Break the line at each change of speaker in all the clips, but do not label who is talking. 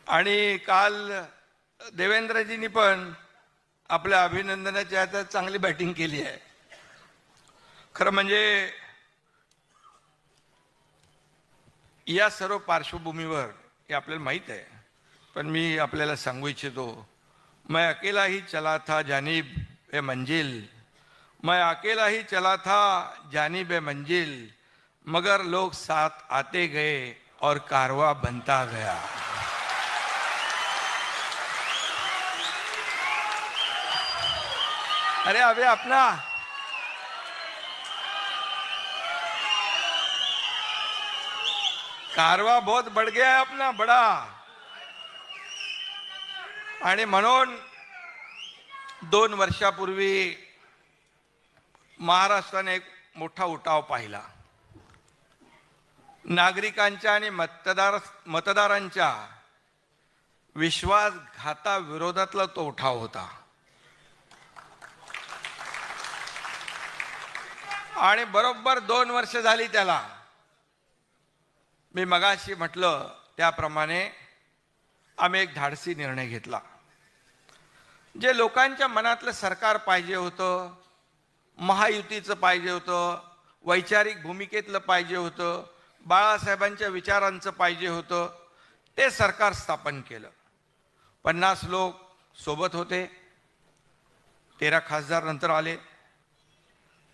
आणि काल देवेंद्रजींनी पण आपल्या अभिनंदनाच्या आता चांगली बॅटिंग केली आहे. खरं म्हणजे या सर्व पार्श्वभूमीवर हे आपल्याला माहीत आहे, पण मी आपल्याला सांगू इच्छितो, मैं अकेला ही चला था जानिब ए मंजिल, मैं अकेला ही चला था जानिब ए मंजिल, मगर लोग साथ आते गए और कारवा बनता गया. अरे अबे अपना कारवा बहुत बढ़ गया है अपना बड़ा. आणि म्हणून 2 वर्षापूर्वी महाराष्ट्राने एक मोठा उठाव पाहिला. नागरिकांच्या आणि मतदारांच्या विश्वासघाताविरोधातला तो उठाव होता. आणि बरोबर 2 वर्ष झाली त्याला. मी मगाशी म्हटलं त्याप्रमाणे आम्ही एक धाडसी निर्णय घेतला. जे लोकांच्या मनातलं सरकार पाहिजे होतं, महायुतीचं पाहिजे होतं, वैचारिक भूमिकेतलं पाहिजे होतं, बाळासाहेबांच्या विचारांचं पाहिजे होतं, ते सरकार स्थापन केलं. 50 लोक सोबत होते, 13 खासदार नंतर आले.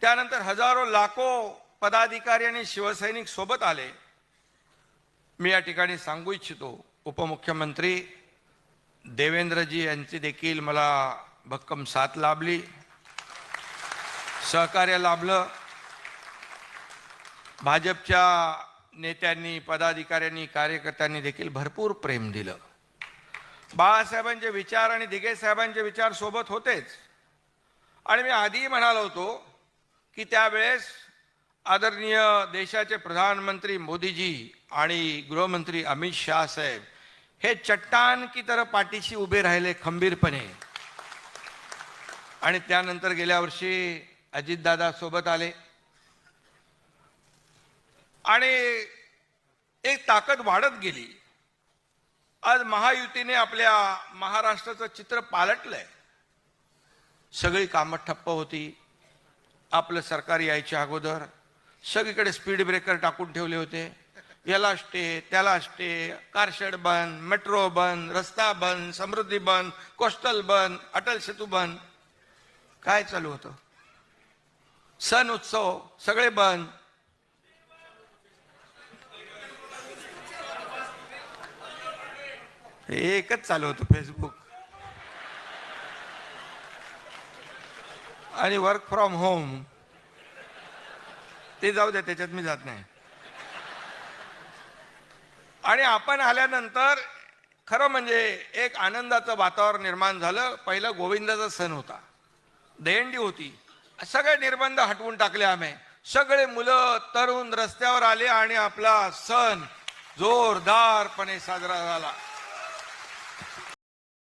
त्यानंतर हजारो लाखो पदाधिकारी आणि शिवसैनिक सोबत आले. मी या ठिकाणी सांगू इच्छितो, उपमुख्यमंत्री देवेंद्रजी यांची देखील मला भक्कम साथ लाभली, सहकार्य लाभलं. भाजपच्या नेत्यांनी, पदाधिकाऱ्यांनी, कार्यकर्त्यांनी देखील भरपूर प्रेम दिलं. बाळासाहेबांचे विचार आणि दिघे साहेबांचे विचार सोबत होतेच. आणि मी आधी म्हणालो होतो की त्यावेळेस आदरणीय देशाचे प्रधानमंत्री मोदीजी आणि गृहमंत्री अमित शाह साहेब हे चट्टान की तरह पाठीशी उभे राहिले खंबीरपणे. आणि त्यानंतर गेल्या वर्षी अजितदादा सोबत आले आणि एक ताकद वाढत गेली. आज महायुतीने आपल्या महाराष्ट्राचं चित्र पालटलंय. सगळी कामं ठप्प होती. आपलं सरकार यायच्या अगोदर सगळीकडे स्पीड ब्रेकर टाकून ठेवले होते. याला स्टे, त्याला स्टे, कारशेड बंद, मेट्रो बंद, रस्ता बंद, समृद्धी बंद, कोस्टल बंद, अटल सेतू बंद. काय चालू होतं? सण उत्सव सगळे बंद. एकच चालू होतं, फेसबुक आणि वर्क फ्रॉम होम. ते जाऊ द्या, त्याच्यात मी जात नाही. आणि आपण आल्यानंतर खरं म्हणजे एक आनंदाचं वातावरण निर्माण झालं. पहिलं गोविंदाचा सण होता, दहीहंडी होती. सगळे निर्बंध हटवून टाकले आम्ही. सगळे मुलं तरुण रस्त्यावर आले आणि आपला सण जोरदारपणे साजरा झाला.